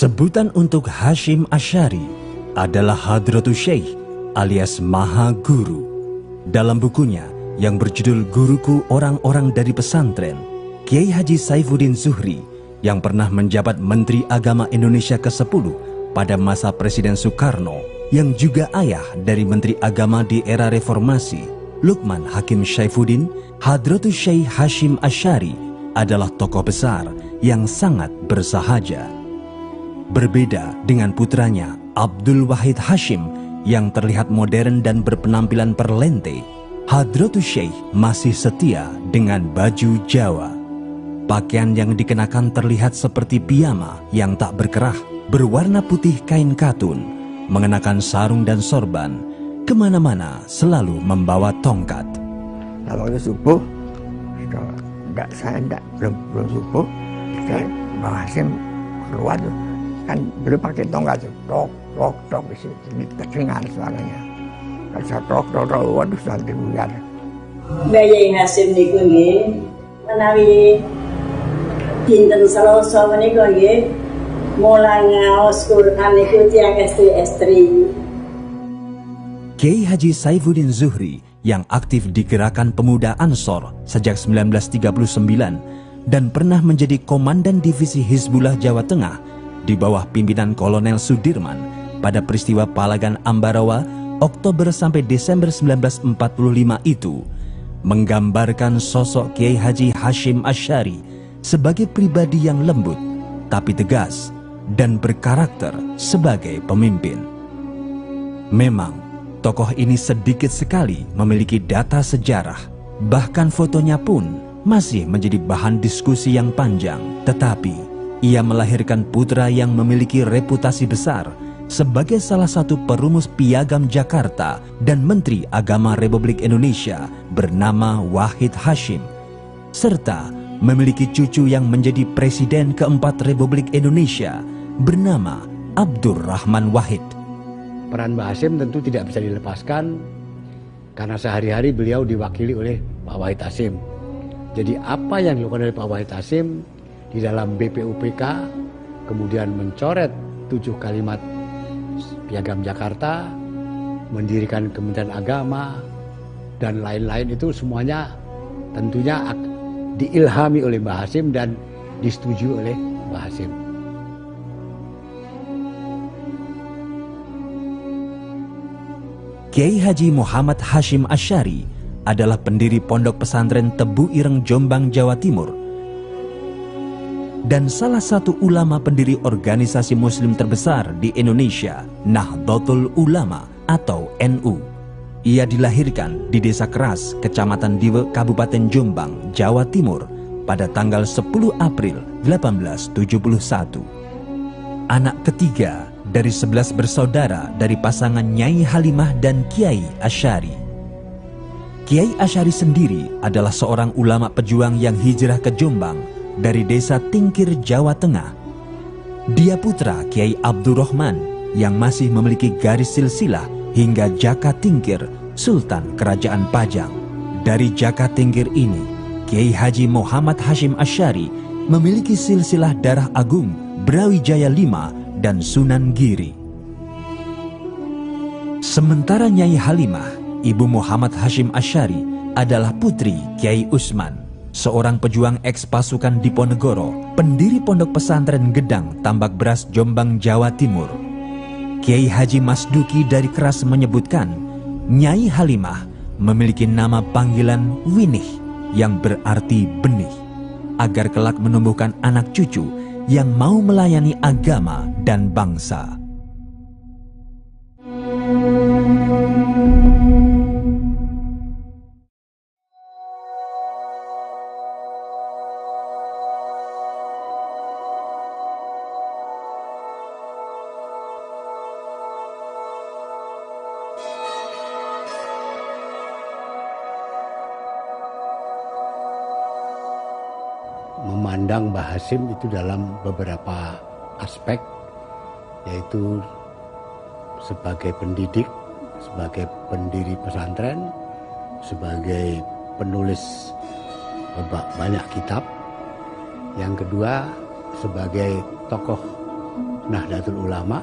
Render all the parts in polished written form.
Sebutan untuk Hasyim Asy'ari adalah Hadratus Syekh alias Maha Guru. Dalam bukunya yang berjudul Guruku Orang-Orang dari Pesantren, Kiai Haji Saifuddin Zuhri yang pernah menjabat Menteri Agama Indonesia ke-10 pada masa Presiden Soekarno, yang juga ayah dari Menteri Agama di era Reformasi, Lukman Hakim Syaifuddin, Hadratus Syekh Hasyim Asy'ari adalah tokoh besar yang sangat bersahaja. Berbeda dengan putranya Abdul Wahid Hasyim yang terlihat modern dan berpenampilan perlente, Hadratus Syekh masih setia dengan baju Jawa. Pakaian yang dikenakan terlihat seperti piyama yang tak berkerah, berwarna putih kain katun, mengenakan sarung dan sorban, kemana-mana selalu membawa tongkat. Nah, waktu subuh, belum subuh, Mbak Hasyim keluar tuh, kan belum pakai tongkat tuh, tok, ini terdengar suaranya. Kalau saya tok, waduh sudah dengar. Mbak Yai Hasyim niku nggih menawi dinten Selasa menika nggih mulai ngaos Quran niku tiyang estri-estri. Kiai Haji Saifuddin Zuhri yang aktif di Gerakan Pemuda Ansor sejak 1939 dan pernah menjadi Komandan Divisi Hizbullah Jawa Tengah di bawah pimpinan Kolonel Sudirman pada peristiwa Palagan Ambarawa Oktober sampai Desember 1945 itu, menggambarkan sosok Kiai Haji Hasyim Asy'ari sebagai pribadi yang lembut tapi tegas dan berkarakter sebagai pemimpin. Memang tokoh ini sedikit sekali memiliki data sejarah, bahkan fotonya pun masih menjadi bahan diskusi yang panjang. Tetapi ia melahirkan putra yang memiliki reputasi besar sebagai salah satu perumus Piagam Jakarta dan Menteri Agama Republik Indonesia bernama Wahid Hasyim, serta memiliki cucu yang menjadi Presiden keempat Republik Indonesia bernama Abdurrahman Wahid. Peran Mbah Hasyim tentu tidak bisa dilepaskan karena sehari-hari beliau diwakili oleh Pak Wahid Hasyim. Jadi apa yang dilakukan oleh Pak Wahid Hasyim di dalam BPUPK, kemudian mencoret 7 kalimat Piagam Jakarta, mendirikan Kementerian Agama, dan lain-lain itu semuanya tentunya diilhami oleh Mbah Hasyim dan disetujui oleh Mbah Hasyim. Kiai Haji Muhammad Hasyim Asy'ari adalah pendiri Pondok Pesantren Tebu Ireng Jombang, Jawa Timur, dan salah satu ulama pendiri organisasi muslim terbesar di Indonesia, Nahdlatul Ulama atau NU. Ia dilahirkan di Desa Keras, Kecamatan Diwe, Kabupaten Jombang, Jawa Timur pada tanggal 10 April 1871. Anak ketiga dari 11 bersaudara dari pasangan Nyai Halimah dan Kiai Asy'ari. Kiai Asy'ari sendiri adalah seorang ulama pejuang yang hijrah ke Jombang dari desa Tingkir, Jawa Tengah. Dia putra Kiai Abdurrahman yang masih memiliki garis silsilah hingga Jaka Tingkir, Sultan Kerajaan Pajang. Dari Jaka Tingkir ini, Kiai Haji Muhammad Hasyim Asy'ari memiliki silsilah darah agung Brawijaya V dan Sunan Giri. Sementara Nyai Halimah, ibu Muhammad Hasyim Asy'ari, adalah putri Kiai Usman, seorang pejuang eks pasukan Diponegoro, pendiri Pondok Pesantren Gedang, Tambak Beras, Jombang, Jawa Timur. Kiai Haji Masduki dari Keras menyebutkan, Nyai Halimah memiliki nama panggilan Winih yang berarti benih, agar kelak menumbuhkan anak cucu yang mau melayani agama dan bangsa. Memandang Mbah Hasyim itu dalam beberapa aspek, yaitu sebagai pendidik, sebagai pendiri pesantren, sebagai penulis banyak kitab. Yang kedua, sebagai tokoh Nahdlatul Ulama,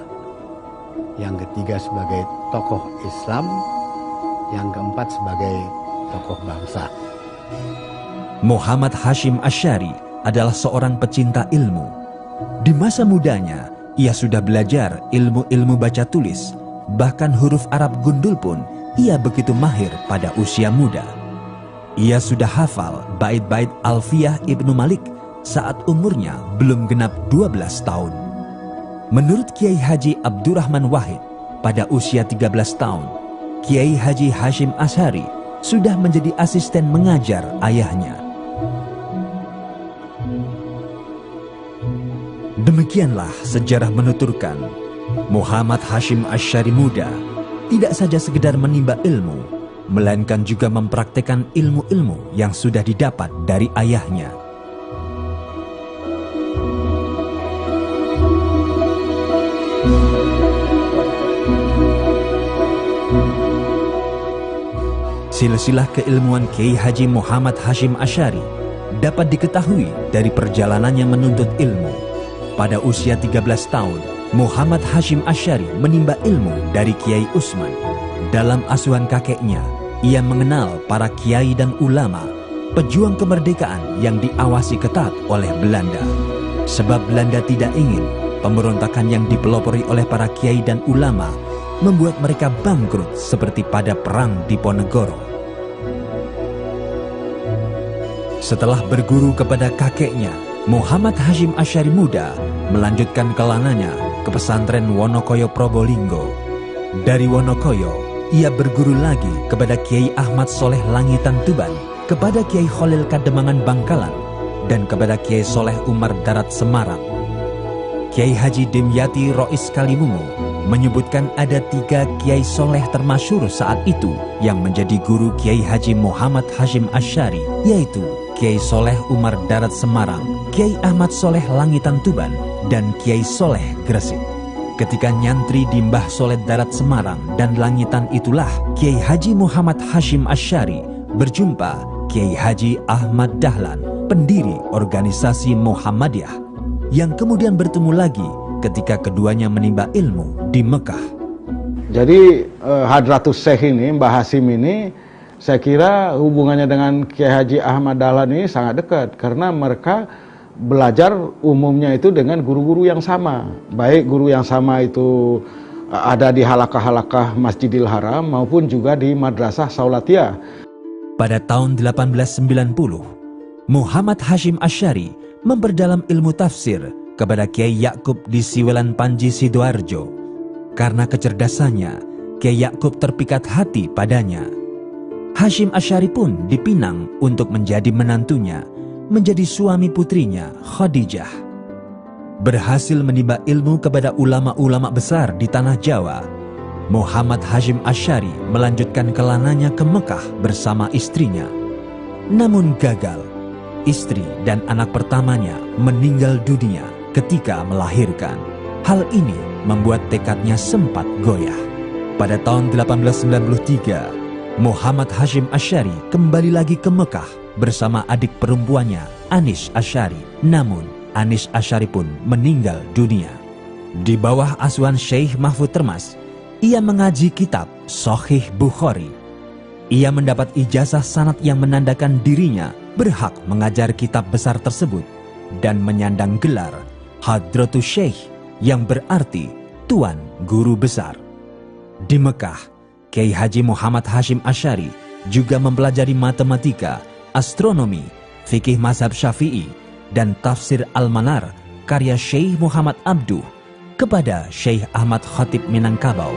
yang ketiga sebagai tokoh Islam, yang keempat sebagai tokoh bangsa. Muhammad Hashim Asy'ari adalah seorang pecinta ilmu. Di masa mudanya, ia sudah belajar ilmu-ilmu baca tulis, bahkan huruf Arab gundul pun ia begitu mahir pada usia muda. Ia sudah hafal bait-bait Alfiyah Ibnu Malik saat umurnya belum genap 12 tahun. Menurut Kiai Haji Abdurrahman Wahid, pada usia 13 tahun, Kiai Haji Hashim Asy'ari sudah menjadi asisten mengajar ayahnya. Demikianlah sejarah menuturkan Muhammad Hashim Asy'ari muda tidak saja sekedar menimba ilmu, melainkan juga mempraktekkan ilmu-ilmu yang sudah didapat dari ayahnya. Silsilah keilmuan Kiai Haji Muhammad Hashim Asy'ari dapat diketahui dari perjalanannya menuntut ilmu. Pada usia 13 tahun, Muhammad Hashim Asy'ari menimba ilmu dari Kiai Usman. Dalam asuhan kakeknya, ia mengenal para kiai dan ulama, pejuang kemerdekaan yang diawasi ketat oleh Belanda. Sebab Belanda tidak ingin pemberontakan yang dipelopori oleh para kiai dan ulama membuat mereka bangkrut seperti pada Perang Diponegoro. Setelah berguru kepada kakeknya, Muhammad Hashim Asy'ari muda melanjutkan kelananya ke pesantren Wonokoyo Probolinggo. Dari Wonokoyo, ia berguru lagi kepada Kiai Ahmad Soleh Langitan Tuban, kepada Kiai Khalil Kademangan Bangkalan, dan kepada Kiai Soleh Umar Darat Semarang. Kiai Haji Dimyati Rois Kaliwungu menyebutkan ada 3 Kiai Soleh termasyhur saat itu yang menjadi guru Kiai Haji Muhammad Hashim Asy'ari, yaitu Kiai Soleh Umar Darat Semarang, Kiai Ahmad Soleh Langitan Tuban, dan Kiai Soleh Gresik. Ketika nyantri di Mbah Soleh Darat Semarang dan Langitan itulah Kiai Haji Muhammad Hashim Asy'ari berjumpa Kiai Haji Ahmad Dahlan, pendiri organisasi Muhammadiyah, yang kemudian bertemu lagi ketika keduanya menimba ilmu di Mekah. Jadi Hadratus Syekh ini, Mbah Hashim ini, saya kira hubungannya dengan Kiai Haji Ahmad Dahlan ini sangat dekat karena mereka belajar umumnya itu dengan guru-guru yang sama. Baik guru yang sama itu ada di halakah-halakah Masjidil Haram maupun juga di Madrasah Saulatiyah. Pada tahun 1890, Muhammad Hashim Asy'ari memperdalam ilmu tafsir kepada Kiai Yakub di Siwelan Panji Sidoarjo. Karena kecerdasannya, Kiai Yakub terpikat hati padanya. Hashim Asy'ari pun dipinang untuk menjadi menantunya, menjadi suami putrinya Khadijah. Berhasil menimba ilmu kepada ulama-ulama besar di tanah Jawa, Muhammad Hashim Asy'ari melanjutkan kelananya ke Mekah bersama istrinya. Namun gagal, istri dan anak pertamanya meninggal dunia ketika melahirkan. Hal ini membuat tekadnya sempat goyah. Pada tahun 1893, Muhammad Hashim Asy'ari kembali lagi ke Mekah bersama adik perempuannya Anis Asy'ari. Namun Anis Asy'ari pun meninggal dunia. Di bawah asuhan Syekh Mahfud Termas, ia mengaji kitab Sahih Bukhari. Ia mendapat ijazah sanad yang menandakan dirinya berhak mengajar kitab besar tersebut dan menyandang gelar Hadratus Syekh yang berarti Tuan Guru Besar. Di Mekah, Kiai Haji Muhammad Hashim Asy'ari juga mempelajari matematika, astronomi, fikih mazhab Syafi'i, dan tafsir Al-Manar karya Syekh Muhammad Abduh kepada Syekh Ahmad Khatib Minangkabau.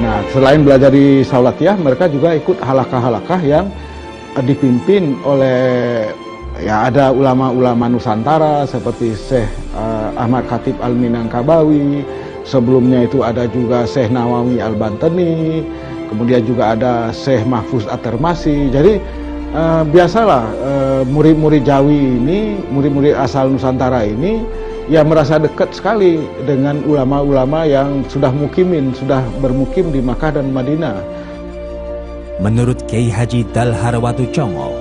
Nah, selain belajar di Saulatiyah, mereka juga ikut halakah-halakah yang dipimpin oleh ada ulama-ulama Nusantara seperti Syekh Ahmad Khatib Al-Minangkabawi. Sebelumnya itu ada juga Syekh Nawawi Al-Bantani, kemudian juga ada Syekh Mahfuz At-Termasi. Jadi biasalah murid-murid Jawi ini, murid-murid asal Nusantara ini ya merasa dekat sekali dengan ulama-ulama yang sudah bermukim di Makkah dan Madinah. Menurut Kiai Haji Dalharwatu Congol,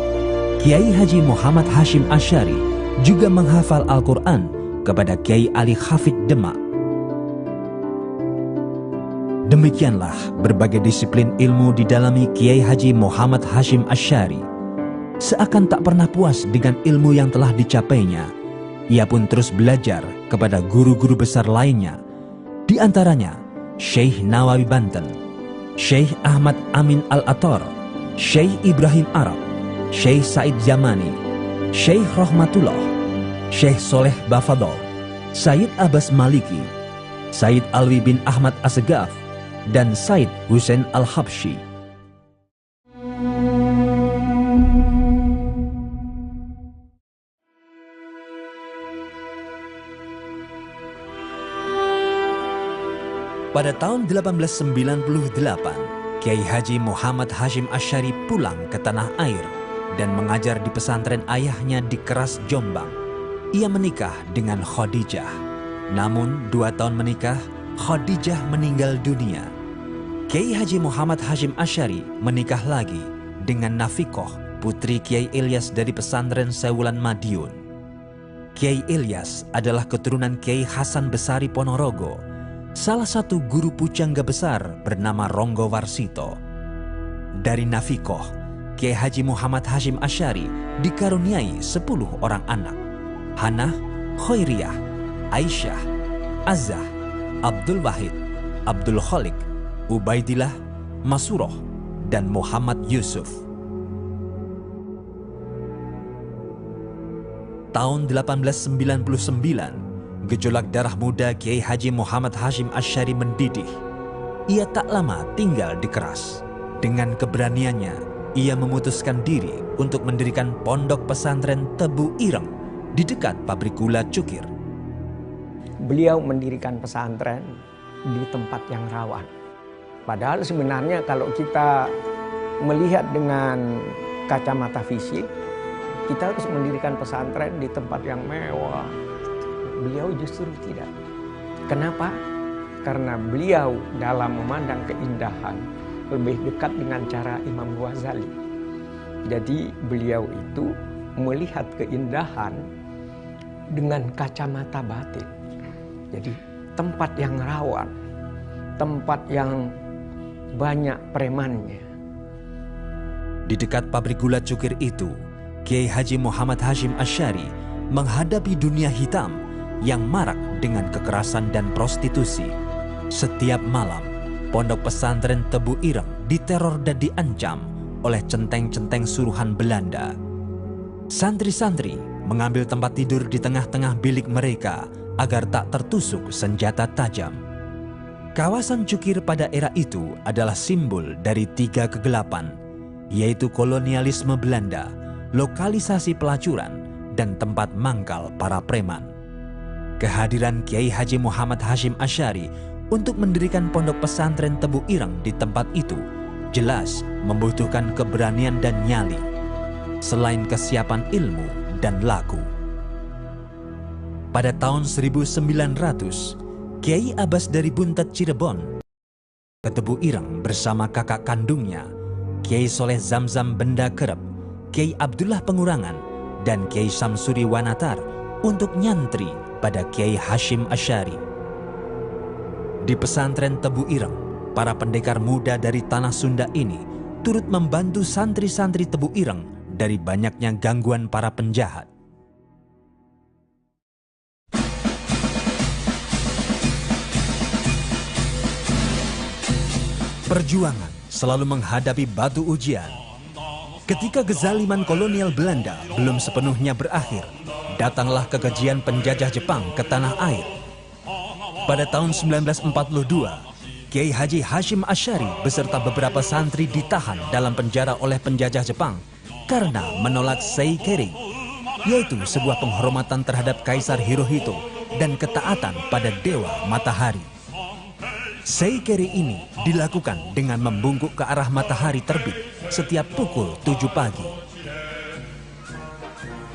Kiai Haji Muhammad Hashim Asy'ari juga menghafal Al-Quran kepada Kiai Ali Hafid Demak. Demikianlah berbagai disiplin ilmu didalami Kiai Haji Muhammad Hashim Asy'ari. Seakan tak pernah puas dengan ilmu yang telah dicapainya, ia pun terus belajar kepada guru-guru besar lainnya, di antaranya Syekh Nawawi Banten, Syekh Ahmad Amin Al-Athar, Syekh Ibrahim Arab, Syekh Said Yamani, Syekh Rahmatullah, Syekh Soleh Bafadol, Said Abbas Maliki, Said Alwi bin Ahmad Assegaf, dan Said Hussein Al-Habsyi. Pada tahun 1898, Kiai Haji Muhammad Hashim Asy'ari pulang ke tanah air dan mengajar di pesantren ayahnya di Keras, Jombang. Ia menikah dengan Khadijah. Namun 2 tahun menikah, Khadijah meninggal dunia. Kiai Haji Muhammad Hashim Asy'ari menikah lagi dengan Nafikoh, putri Kiai Ilyas dari pesantren Sewulan Madiun. Kiai Ilyas adalah keturunan Kiai Hasan Besari Ponorogo, salah satu guru pujangga besar bernama Ronggo Warsito. Dari Nafikoh, Kiai Haji Muhammad Hashim Asy'ari dikaruniai 10 orang anak: Hanah, Khairiyah, Aisyah, Azah, Abdul Wahid, Abdul Khalik, Ubaidillah, Masuroh, dan Muhammad Yusuf. Tahun 1899, gejolak darah muda Kiai Haji Muhammad Hashim Asy'ari mendidih. Ia tak lama tinggal di Keras. Dengan keberaniannya, ia memutuskan diri untuk mendirikan pondok pesantren Tebu Ireng di dekat pabrik gula Cukir. Beliau mendirikan pesantren di tempat yang rawan. Padahal sebenarnya kalau kita melihat dengan kacamata fisik, kita harus mendirikan pesantren di tempat yang mewah. Beliau justru tidak. Kenapa? Karena beliau dalam memandang keindahan lebih dekat dengan cara Imam Ghazali. Jadi beliau itu melihat keindahan dengan kacamata batin. Jadi tempat yang rawan, tempat yang banyak premannya. Di dekat pabrik gula Cukir itu, Kiai Haji Muhammad Hashim Asy'ari menghadapi dunia hitam yang marak dengan kekerasan dan prostitusi. Setiap malam, pondok pesantren Tebu Ireng diteror dan diancam oleh centeng-centeng suruhan Belanda. Santri-santri mengambil tempat tidur di tengah-tengah bilik mereka agar tak tertusuk senjata tajam. Kawasan Cukir pada era itu adalah simbol dari 3 kegelapan, yaitu kolonialisme Belanda, lokalisasi pelacuran, dan tempat mangkal para preman. Kehadiran Kiai Haji Muhammad Hashim Asy'ari untuk mendirikan pondok pesantren Tebu Ireng di tempat itu jelas membutuhkan keberanian dan nyali, selain kesiapan ilmu dan laku. Pada tahun 1900, Kiai Abbas dari Buntet Cirebon ke Tebu Ireng bersama kakak kandungnya, Kiai Soleh Zamzam Benda Kerep, Kiai Abdullah Pengurangan, dan Kiai Samsuri Wanatar untuk nyantri pada Kiai Hashim Asy'ari. Di pesantren Tebu Ireng, para pendekar muda dari tanah Sunda ini turut membantu santri-santri Tebu Ireng dari banyaknya gangguan para penjahat. Perjuangan selalu menghadapi batu ujian. Ketika kezaliman kolonial Belanda belum sepenuhnya berakhir, datanglah kekejian penjajah Jepang ke tanah air. Pada tahun 1942, Kiai Haji Hashim Asy'ari beserta beberapa santri ditahan dalam penjara oleh penjajah Jepang karena menolak Seikeri, yaitu sebuah penghormatan terhadap Kaisar Hirohito dan ketaatan pada Dewa Matahari. Seikeri ini dilakukan dengan membungkuk ke arah matahari terbit setiap pukul 7 pagi.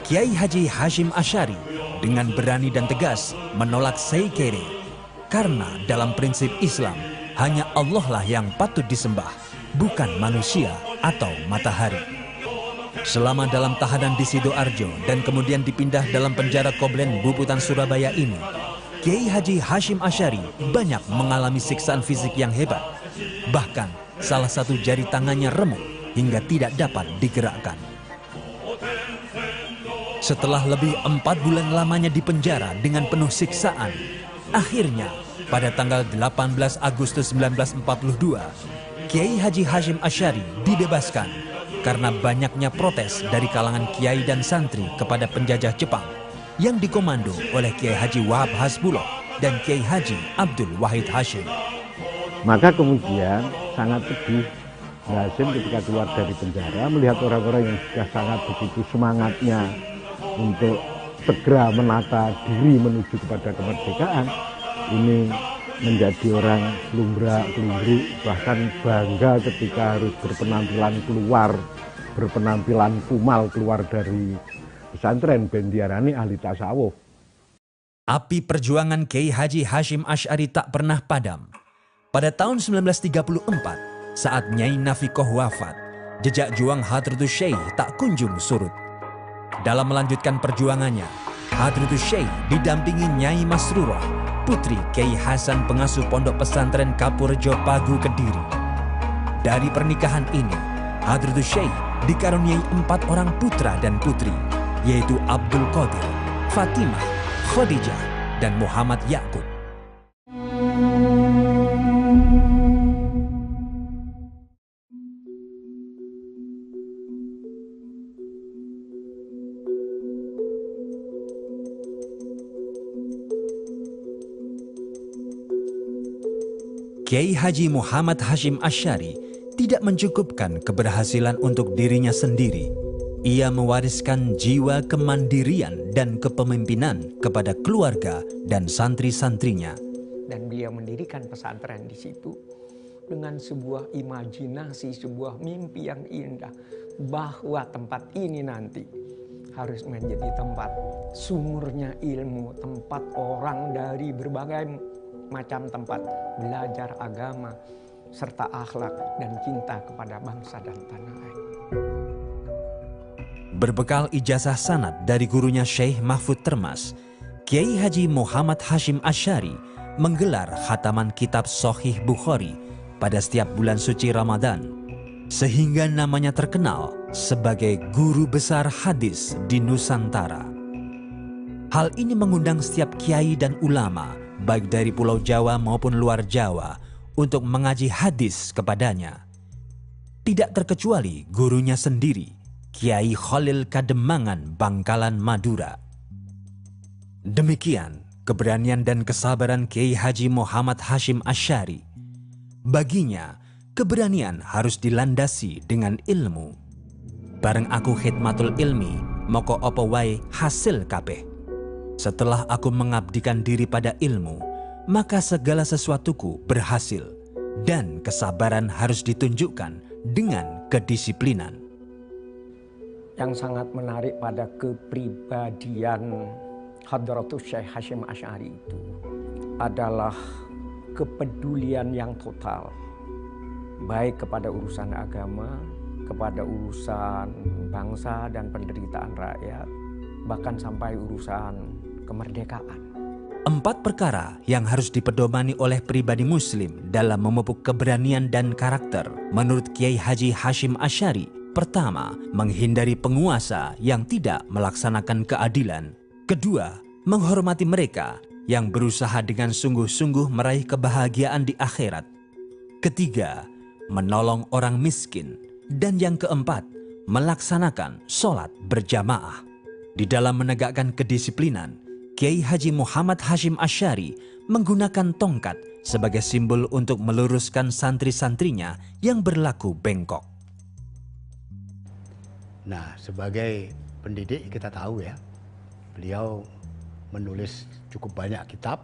Kiai Haji Hashim Asy'ari dengan berani dan tegas menolak Seikeri karena dalam prinsip Islam hanya Allah lah yang patut disembah, bukan manusia atau matahari. Selama dalam tahanan di Sidoarjo dan kemudian dipindah dalam penjara Koblen Buputan Surabaya ini, Kiai Haji Hashim Asy'ari banyak mengalami siksaan fisik yang hebat. Bahkan salah satu jari tangannya remuk hingga tidak dapat digerakkan. Setelah lebih 4 bulan lamanya di penjara dengan penuh siksaan, akhirnya pada tanggal 18 Agustus 1942, Kiai Haji Hashim Asy'ari dibebaskan karena banyaknya protes dari kalangan kiai dan santri kepada penjajah Jepang yang dikomando oleh Kiai Haji Wahab Hasbullah dan Kiai Haji Abdul Wahid Hashim. Maka kemudian sangat sedih Hashim ketika keluar dari penjara melihat orang-orang yang sudah sangat begitu semangatnya untuk segera menata diri menuju kepada kemerdekaan, ini menjadi orang lumbrak-lumbrik, bahkan bangga ketika harus berpenampilan kumal keluar dari pesantren ben diarani ahli tasawuf. Api perjuangan Kiai Haji Hashim Asy'ari tak pernah padam. Pada tahun 1934, saat Nyai Nafikoh wafat, jejak juang Hadratus Syekh tak kunjung surut. Dalam melanjutkan perjuangannya, Hadratus Syekh didampingi Nyai Masrurah, putri Kiai Hasan pengasuh pondok pesantren Kapurjo Pagu Kediri. Dari pernikahan ini, Hadratus Syekh dikaruniai 4 orang putra dan putri, yaitu Abdul Qadir, Fatimah, Khadijah, dan Muhammad Yakub. Kiai Haji Muhammad Hashim Asy'ari tidak mencukupkan keberhasilan untuk dirinya sendiri. Ia mewariskan jiwa kemandirian dan kepemimpinan kepada keluarga dan santri-santrinya. Dan beliau mendirikan pesantren di situ dengan sebuah imajinasi, sebuah mimpi yang indah bahwa tempat ini nanti harus menjadi tempat sumurnya ilmu, tempat orang dari berbagai macam tempat belajar agama serta akhlak dan cinta kepada bangsa dan tanah air. Berbekal ijazah sanad dari gurunya Syekh Mahfud Termas, Kiai Haji Muhammad Hashim Asy'ari menggelar khataman kitab Sahih Bukhari pada setiap bulan suci Ramadan, sehingga namanya terkenal sebagai guru besar hadis di Nusantara. Hal ini mengundang setiap kiai dan ulama, baik dari Pulau Jawa maupun luar Jawa, untuk mengaji hadis kepadanya. Tidak terkecuali gurunya sendiri, Kiai Khalil Kademangan Bangkalan Madura. Demikian keberanian dan kesabaran Kiai Haji Muhammad Hashim Asy'ari. Baginya, keberanian harus dilandasi dengan ilmu. Bareng aku khidmatul ilmi, moko opo wae hasil kabeh. Setelah aku mengabdikan diri pada ilmu, maka segala sesuatuku berhasil, dan kesabaran harus ditunjukkan dengan kedisiplinan. Yang sangat menarik pada kepribadian Hadratus Syekh Hashim Asy'ari itu adalah kepedulian yang total, baik kepada urusan agama, kepada urusan bangsa dan penderitaan rakyat, bahkan sampai urusan kemerdekaan. 4 perkara yang harus dipedomani oleh pribadi muslim dalam memupuk keberanian dan karakter menurut Kiai Haji Hashim Asy'ari. Pertama, menghindari penguasa yang tidak melaksanakan keadilan. Kedua, menghormati mereka yang berusaha dengan sungguh-sungguh meraih kebahagiaan di akhirat. Ketiga, menolong orang miskin. Dan yang keempat, melaksanakan sholat berjamaah. Di dalam menegakkan kedisiplinan, Kiai Haji Muhammad Hashim Asy'ari menggunakan tongkat sebagai simbol untuk meluruskan santri-santrinya yang berlaku bengkok. Nah, sebagai pendidik kita tahu ya, beliau menulis cukup banyak kitab.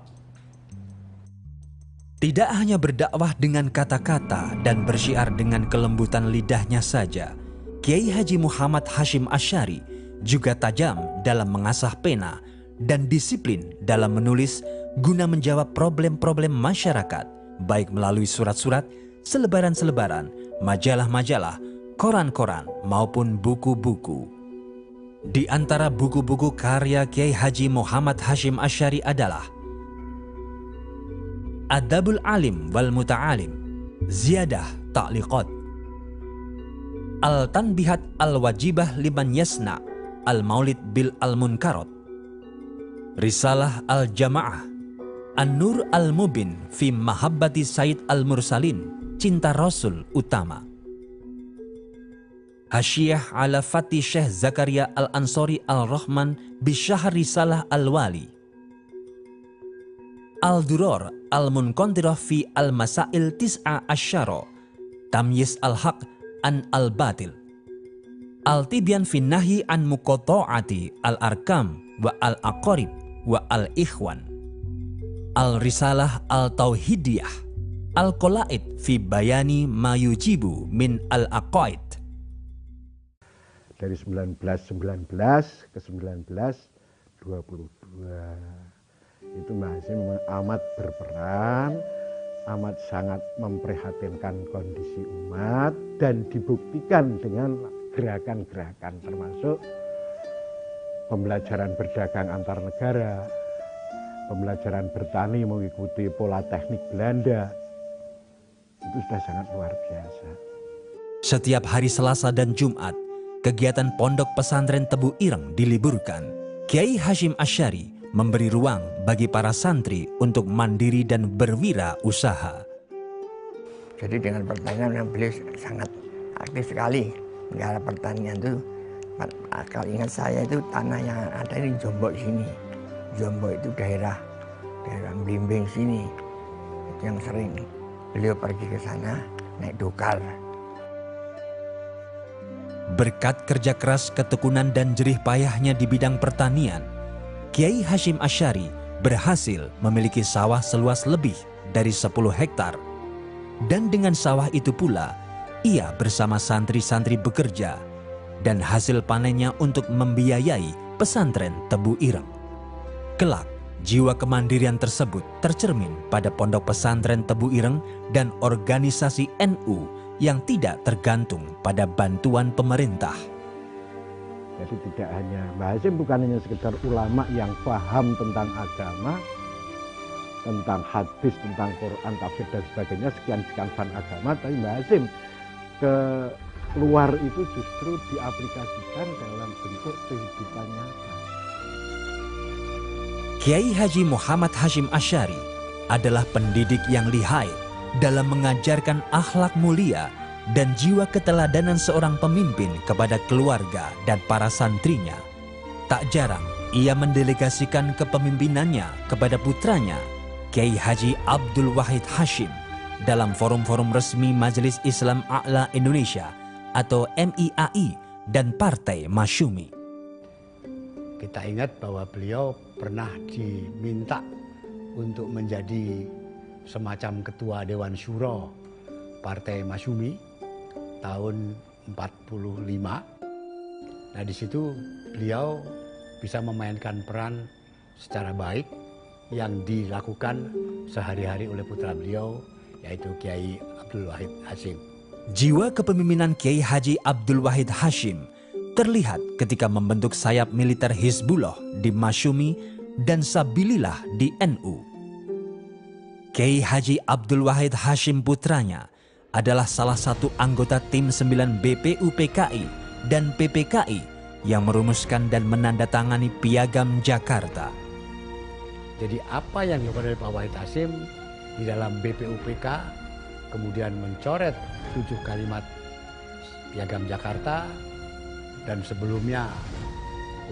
Tidak hanya berdakwah dengan kata-kata dan bersyiar dengan kelembutan lidahnya saja, Kiai Haji Muhammad Hashim Asy'ari juga tajam dalam mengasah pena dan disiplin dalam menulis guna menjawab problem-problem masyarakat, baik melalui surat-surat, selebaran-selebaran, majalah-majalah, koran-koran maupun buku-buku. Di antara buku-buku karya Kiai Haji Muhammad Hasyim Asy'ari adalah Adabul Alim wal Muta'alim, Ziyadah Ta'liqat, Al-Tanbihat Al-Wajibah Liman Yasna Al-Maulid Bil Al-Munkarat, Risalah Al-Jamaah, An-Nur Al-Mubin fi Mahabbati Sayyid Al-Mursalin, Cinta Rasul Utama, Hasyiyah ala Fatih Syekh Zakaria Al-Ansori Al-Rahman Bisyahr Risalah Al-Wali, Al-Duror Al-Munqantirah fi Al-Masail Tis'a Asyara, Tamyiz Al-Haq an Al-Batil, Al-Tibyan fi Nahyi an Muqata'ati Al-Arkam wa Al-Aqarib wa Al-Ikhwan, Al-Risalah Al-Tauhidiyah, Al-Qolaid fi Bayani ma yujibu min Al-Aqaid. Dari 1919 ke 1922 itu Mbah Hasyim amat berperan, amat sangat memprihatinkan kondisi umat, dan dibuktikan dengan gerakan-gerakan termasuk pembelajaran berdagang antar negara, pembelajaran bertani mengikuti pola teknik Belanda. Itu sudah sangat luar biasa. Setiap hari Selasa dan Jumat, kegiatan Pondok Pesantren Tebu Ireng diliburkan. Kiai Hasyim Asy'ari memberi ruang bagi para santri untuk mandiri dan berwirausaha. Jadi dengan pertanian yang beliau sangat aktif sekali. Negara pertanian itu, kalau ingat saya itu tanah yang ada di Jombok sini. Jombok itu daerah Blimbing sini. Itu yang sering beliau pergi ke sana naik dokar. Berkat kerja keras, ketekunan dan jerih payahnya di bidang pertanian, Kiai Hasyim Asy'ari berhasil memiliki sawah seluas lebih dari 10 hektar. Dan dengan sawah itu pula, ia bersama santri-santri bekerja dan hasil panennya untuk membiayai pesantren Tebu Ireng. Kelak, jiwa kemandirian tersebut tercermin pada Pondok Pesantren Tebu Ireng dan organisasi NU yang tidak tergantung pada bantuan pemerintah. Jadi tidak hanya Mbah Hasyim bukan hanya sekedar ulama yang paham tentang agama, tentang hadis, tentang Quran, tafsir dan sebagainya, sekian fan agama, tapi Mbah Hasyim keluar itu justru diaplikasikan dalam bentuk kehidupan nyata. Kiai Haji Muhammad Hasyim Asy'ari adalah pendidik yang lihai dalam mengajarkan akhlak mulia dan jiwa keteladanan seorang pemimpin kepada keluarga dan para santrinya. Tak jarang ia mendelegasikan kepemimpinannya kepada putranya, Kiai Haji Abdul Wahid Hasyim, dalam forum-forum resmi Majelis Islam A'la Indonesia atau MIAI dan Partai Masyumi. Kita ingat bahwa beliau pernah diminta untuk menjadi semacam ketua Dewan Syuro Partai Masyumi tahun 45. Nah, di situ beliau bisa memainkan peran secara baik yang dilakukan sehari-hari oleh putra beliau, yaitu Kiai Abdul Wahid Hasyim. Jiwa kepemimpinan Kiai Haji Abdul Wahid Hasyim terlihat ketika membentuk sayap militer Hizbullah di Masyumi dan Sabilillah di NU. Kiai Haji Abdul Wahid Hasyim putranya adalah salah satu anggota tim 9 BPUPKI dan PPKI yang merumuskan dan menandatangani Piagam Jakarta. Jadi apa yang dilakukan oleh Pak Wahid Hasyim di dalam BPUPK, kemudian mencoret 7 kalimat Piagam Jakarta, dan sebelumnya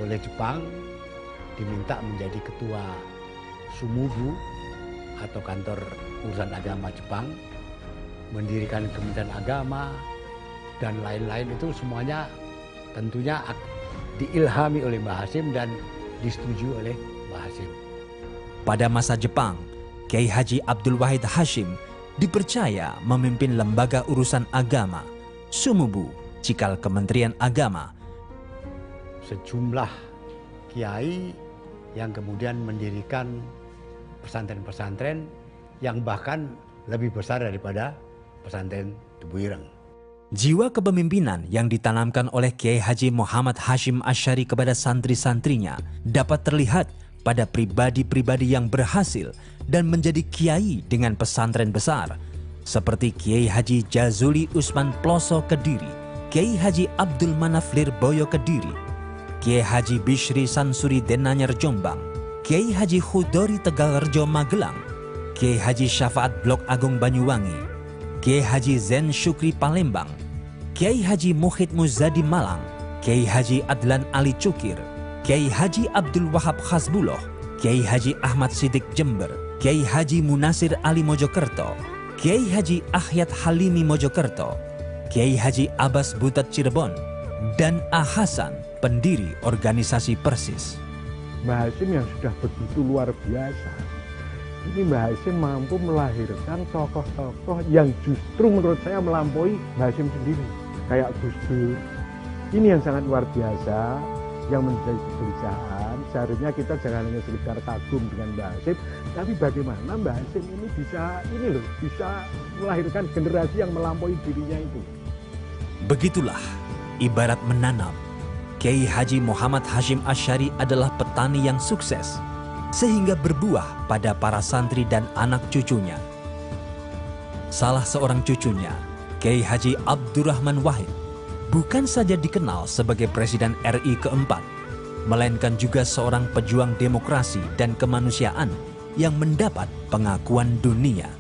oleh Jepang diminta menjadi ketua Sumubu atau kantor urusan agama Jepang, mendirikan Kementerian Agama dan lain-lain, itu semuanya tentunya diilhami oleh Mbah Hasyim dan disetujui oleh Mbah Hasyim. Pada masa Jepang, Kiai Haji Abdul Wahid Hasyim dipercaya memimpin lembaga urusan agama, Sumubu, cikal Kementerian Agama. Sejumlah kiai yang kemudian mendirikan pesantren-pesantren yang bahkan lebih besar daripada pesantren Tebu Ireng. Jiwa kepemimpinan yang ditanamkan oleh Kiai Haji Muhammad Hashim Asy'ari kepada santri-santrinya dapat terlihat pada pribadi-pribadi yang berhasil dan menjadi kiai dengan pesantren besar, seperti Kiai Haji Jazuli Usman Ploso Kediri, Kiai Haji Abdul Manaf Lirboyo Kediri, Kiai Haji Bishri Sansuri Denanyar Jombang, Kiai Haji Hudori Tegalrejo Magelang, Kiai Haji Syafaat Blok Agung Banyuwangi, Kiai Haji Zen Syukri Palembang, Kiai Haji Muhid Muzadi Malang, Kiai Haji Adlan Ali Cukir, Kiai Haji Abdul Wahab Hasbuloh, Kiai Haji Ahmad Siddiq Jember, Kiai Haji Munasir Ali Mojokerto, Kiai Haji Ahyat Halimi Mojokerto, Kiai Haji Abbas Butet Cirebon, dan A. Hasan, pendiri organisasi Persis. Mbah Hasyim yang sudah begitu luar biasa. Ini Mbah Hasyim mampu melahirkan tokoh-tokoh yang justru menurut saya melampaui Mbah Hasyim sendiri. Kayak Gus Dur. Ini yang sangat luar biasa, yang menjadi kegelisahan. Seharusnya kita jangan hanya sekedar kagum dengan Mbah Hasyim, tapi bagaimana Mbah Hasyim ini bisa melahirkan generasi yang melampaui dirinya itu. Begitulah ibarat menanam. Kiai Haji Muhammad Hashim Asy'ari adalah petani yang sukses, sehingga berbuah pada para santri dan anak cucunya. Salah seorang cucunya, Kiai Haji Abdurrahman Wahid, bukan saja dikenal sebagai Presiden RI keempat, melainkan juga seorang pejuang demokrasi dan kemanusiaan yang mendapat pengakuan dunia.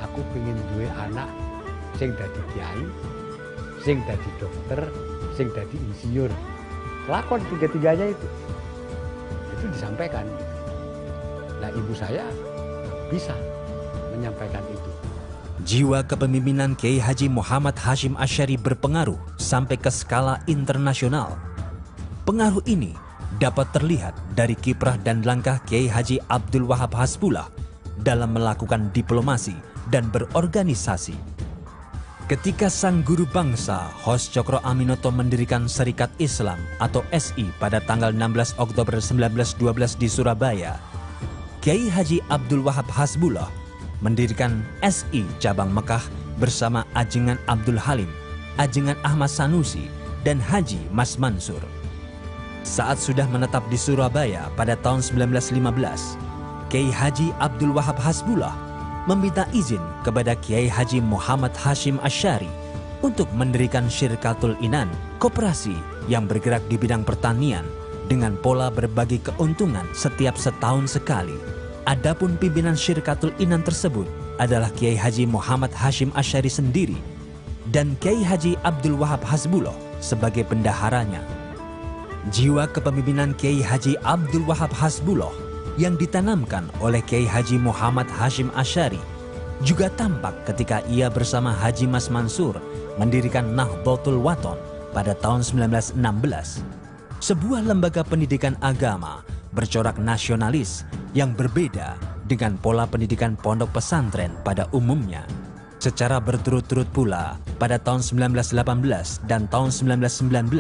Aku pengen duwe anak sing dadi kiai, sing dadi dokter, sing dadi insinyur. Lakon tiga-tiganya itu disampaikan. Nah, ibu saya bisa menyampaikan itu. Jiwa kepemimpinan Kiai Haji Muhammad Hashim Asy'ari berpengaruh sampai ke skala internasional. Pengaruh ini dapat terlihat dari kiprah dan langkah Kiai Haji Abdul Wahab Hasbulah dalam melakukan diplomasi dan berorganisasi. Ketika sang guru bangsa Hos Cokro Aminoto mendirikan Serikat Islam atau SI pada tanggal 16 Oktober 1912 di Surabaya, Kiai Haji Abdul Wahab Hasbulah mendirikan SI Cabang Mekah bersama Ajengan Abdul Halim, Ajengan Ahmad Sanusi, dan Haji Mas Mansur. Saat sudah menetap di Surabaya pada tahun 1915, Kiai Haji Abdul Wahab Hasbulah meminta izin kepada Kiai Haji Muhammad Hashim Asy'ari untuk mendirikan Syirkatul Inan, koperasi yang bergerak di bidang pertanian dengan pola berbagi keuntungan setiap setahun sekali. Adapun pimpinan Syirkatul Inan tersebut adalah Kiai Haji Muhammad Hashim Asy'ari sendiri dan Kiai Haji Abdul Wahab Hasbulah sebagai bendaharanya. Jiwa kepemimpinan Kiai Haji Abdul Wahab Hasbulah yang ditanamkan oleh Kiai Haji Muhammad Hashim Asy'ari juga tampak ketika ia bersama Haji Mas Mansur mendirikan Nahdlatul Wathon pada tahun 1916, sebuah lembaga pendidikan agama bercorak nasionalis yang berbeda dengan pola pendidikan pondok pesantren pada umumnya. Secara berturut-turut pula, pada tahun 1918 dan tahun 1919,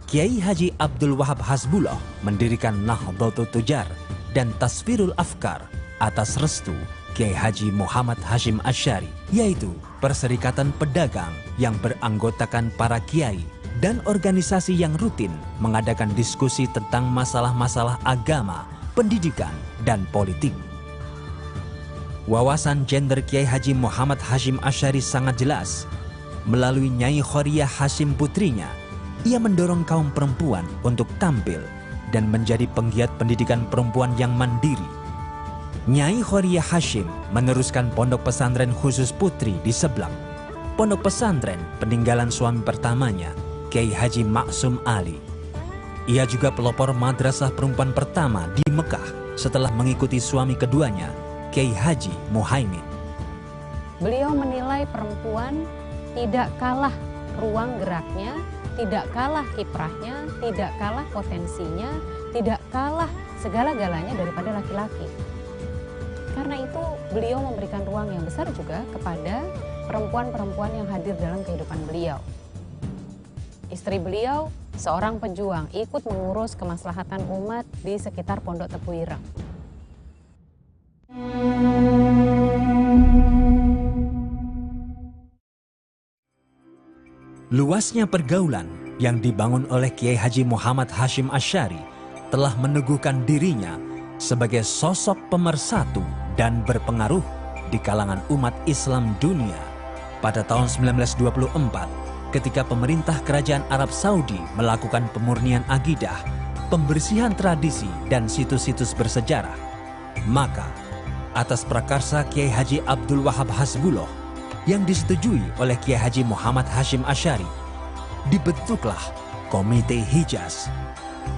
Kiai Haji Abdul Wahab Hasbulah mendirikan Nahdlatul Tujar dan Tasfirul Afkar atas restu Kiai Haji Muhammad Hashim Asy'ari, yaitu perserikatan pedagang yang beranggotakan para kiai dan organisasi yang rutin mengadakan diskusi tentang masalah-masalah agama, pendidikan, dan politik. Wawasan gender Kiai Haji Muhammad Hashim Asy'ari sangat jelas. Melalui Nyai Khoriyah Hashim putrinya, ia mendorong kaum perempuan untuk tampil dan menjadi penggiat pendidikan perempuan yang mandiri. Nyai Khoriyah Hashim meneruskan pondok pesantren khusus putri di Seblang, pondok pesantren peninggalan suami pertamanya, Kiai Haji Maksum Ali. Ia juga pelopor madrasah perempuan pertama di Mekah setelah mengikuti suami keduanya, Kiai Haji Muhaimin. Beliau menilai perempuan tidak kalah ruang geraknya, tidak kalah kiprahnya, tidak kalah potensinya, tidak kalah segala-galanya daripada laki-laki. Karena itu beliau memberikan ruang yang besar juga kepada perempuan-perempuan yang hadir dalam kehidupan beliau. Istri beliau seorang pejuang, ikut mengurus kemaslahatan umat di sekitar Pondok Tebu Ireng. Luasnya pergaulan yang dibangun oleh Kiai Haji Muhammad Hashim Asy'ari telah meneguhkan dirinya sebagai sosok pemersatu dan berpengaruh di kalangan umat Islam dunia. Pada tahun 1924, ketika pemerintah kerajaan Arab Saudi melakukan pemurnian akidah, pembersihan tradisi dan situs-situs bersejarah, maka atas prakarsa Kiai Haji Abdul Wahab Hasbullah yang disetujui oleh Kiai Haji Muhammad Hashim Asy'ari, dibentuklah Komite Hijaz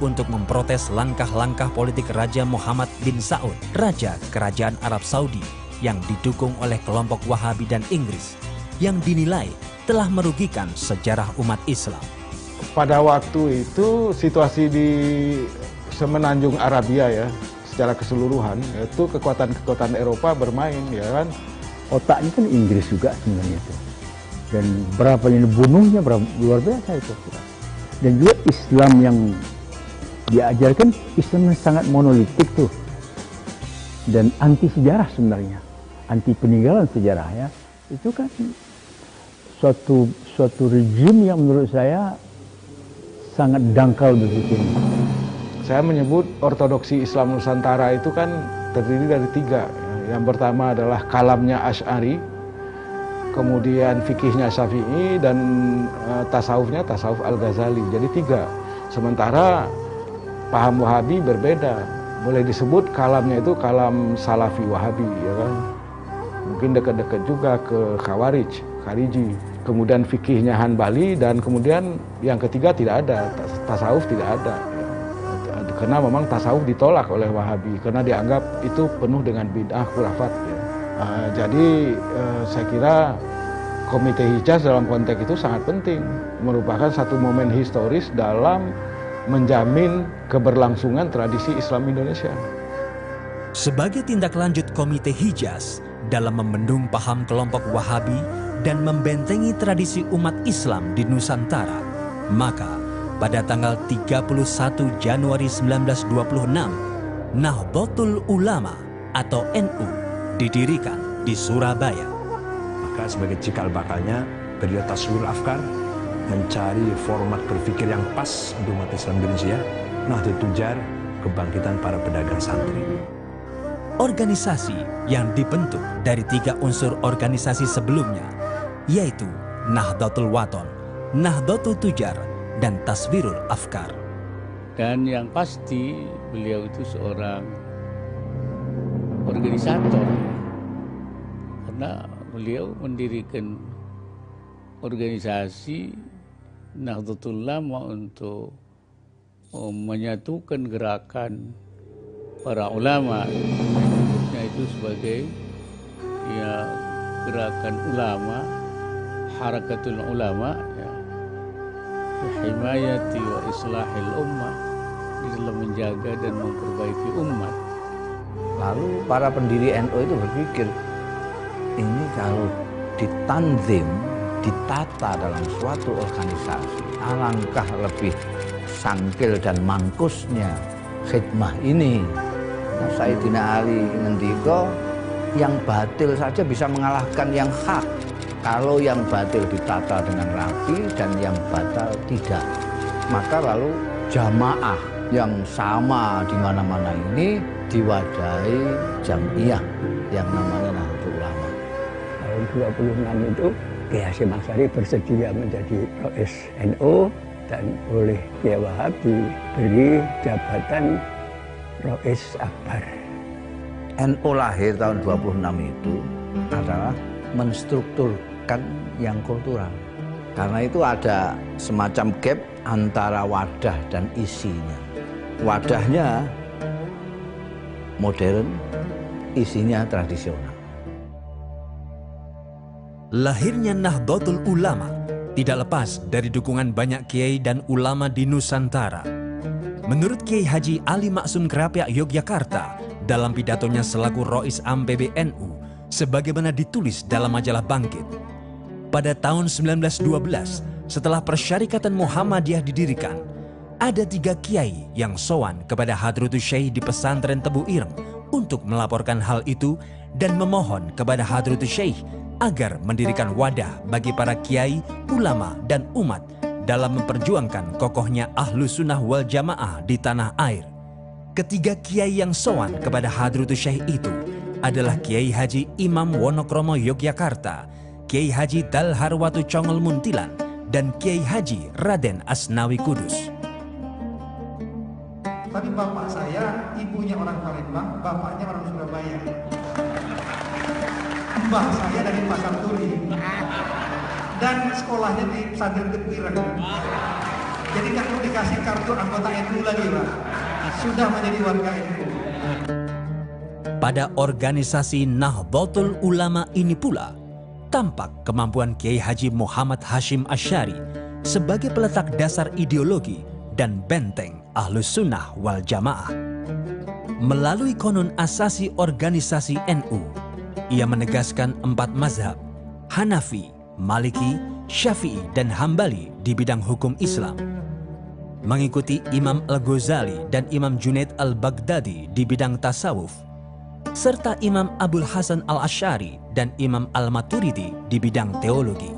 untuk memprotes langkah-langkah politik Raja Muhammad bin Saud, Raja Kerajaan Arab Saudi yang didukung oleh kelompok Wahabi dan Inggris yang dinilai telah merugikan sejarah umat Islam. Pada waktu itu situasi di semenanjung Arabia ya, secara keseluruhan, itu kekuatan-kekuatan Eropa bermain ya kan. Otaknya kan Inggris juga sebenarnya itu. Dan berapa ini bunuhnya berapa luar biasa itu. Dan juga Islam yang diajarkan, Islam yang sangat monolitik tuh. Dan anti sejarah sebenarnya. Anti peninggalan sejarah ya. Itu kan suatu rejim yang menurut saya sangat dangkal berpikirnya. Saya menyebut ortodoksi Islam Nusantara itu kan terdiri dari 3. Yang pertama adalah kalamnya Asy'ari, kemudian fikihnya Syafi'i, dan tasawufnya tasawuf Al-Ghazali. Jadi 3. Sementara paham Wahabi berbeda. Boleh disebut kalamnya itu kalam Salafi Wahabi, ya kan? Mungkin dekat-dekat juga ke Khariji. Kemudian fikihnya Hanbali, dan kemudian yang ketiga tidak ada, tasawuf tidak ada. Karena memang tasawuf ditolak oleh Wahabi karena dianggap itu penuh dengan bid'ah khurafat ya. Jadi saya kira Komite Hijaz dalam konteks itu sangat penting, merupakan satu momen historis dalam menjamin keberlangsungan tradisi Islam Indonesia. Sebagai tindak lanjut Komite Hijaz dalam membendung paham kelompok Wahabi dan membentengi tradisi umat Islam di Nusantara, maka pada tanggal 31 Januari 1926, Nahdlatul Ulama atau NU didirikan di Surabaya. Maka sebagai cikal bakalnya, beliau taswirul afkar, mencari format berpikir yang pas untuk umat Islam Indonesia, Nahdlatul Tujar, kebangkitan para pedagang santri. Organisasi yang dibentuk dari 3 unsur organisasi sebelumnya, yaitu Nahdlatul Wathon, Nahdlatul Tujar, dan Taswirul Afkar. Dan yang pasti beliau itu seorang organisator, karena beliau mendirikan organisasi Nahdlatul Ulama untuk menyatukan gerakan para ulama, menyebutnya itu sebagai ya gerakan ulama, harakatul ulama ya, himayati wa islahil ummah, di dalam menjaga dan memperbaiki umat. Lalu para pendiri NU itu berpikir, ini kalau ditanzim, ditata dalam suatu organisasi, alangkah lebih sangkil dan mangkusnya khidmah ini. Nah, Sayyidina Ali ngendika, yang batil saja bisa mengalahkan yang hak kalau yang batil ditata dengan rapi dan yang batal tidak. Maka lalu jamaah yang sama di mana-mana ini diwadahi jamiah yang namanya Nahdlatul Ulama. Tahun 26 itu Kiai Hasyim Asy'ari bersedia menjadi Rais NU dan oleh Kiai Wahab diberi jabatan Rais Akbar. NU lahir tahun 26 itu adalah menstrukturkan yang kultural. Karena itu ada semacam gap antara wadah dan isinya. Wadahnya modern, isinya tradisional. Lahirnya Nahdlatul Ulama tidak lepas dari dukungan banyak kiai dan ulama di Nusantara. Menurut Kiai Haji Ali Maksum Krapyak Yogyakarta dalam pidatonya selaku Rois Am PBNU, sebagaimana ditulis dalam majalah Bangkit, pada tahun 1912 setelah Persyarikatan Muhammadiyah didirikan, ada 3 kiai yang sowan kepada Hadratus Syekh di pesantren Tebu Ireng untuk melaporkan hal itu dan memohon kepada Hadratus Syekh agar mendirikan wadah bagi para kiai, ulama, dan umat dalam memperjuangkan kokohnya Ahlus Sunnah wal Jamaah di tanah air. Ketiga kiai yang sowan kepada Hadratus Syekh itu adalah Kiai Haji Imam Wonokromo Yogyakarta, Kiai Haji Dalharwatu Congol Muntilan, dan Kiai Haji Raden Asnawi Kudus. Tapi bapak saya, ibunya orang Palembang, bapaknya orang Surabaya. Mbah saya dari Pasar Turi. Dan sekolahnya di Pesantren Tepiran. Jadi kalau dikasih kartu anggota NU lagi, Pak, sudah menjadi warga NU. Pada organisasi Nahdlatul Ulama ini pula, tampak kemampuan Kiai Haji Muhammad Hashim Asy'ari sebagai peletak dasar ideologi dan benteng Ahlus Sunnah wal Jamaah. Melalui konun asasi organisasi NU, ia menegaskan 4 mazhab, Hanafi, Maliki, Syafi'i, dan Hambali di bidang hukum Islam. Mengikuti Imam Al-Ghazali dan Imam Junaid Al-Baghdadi di bidang tasawuf, serta Imam Abul Hasan Al-Asy'ari dan Imam Al-Maturidi di bidang teologi.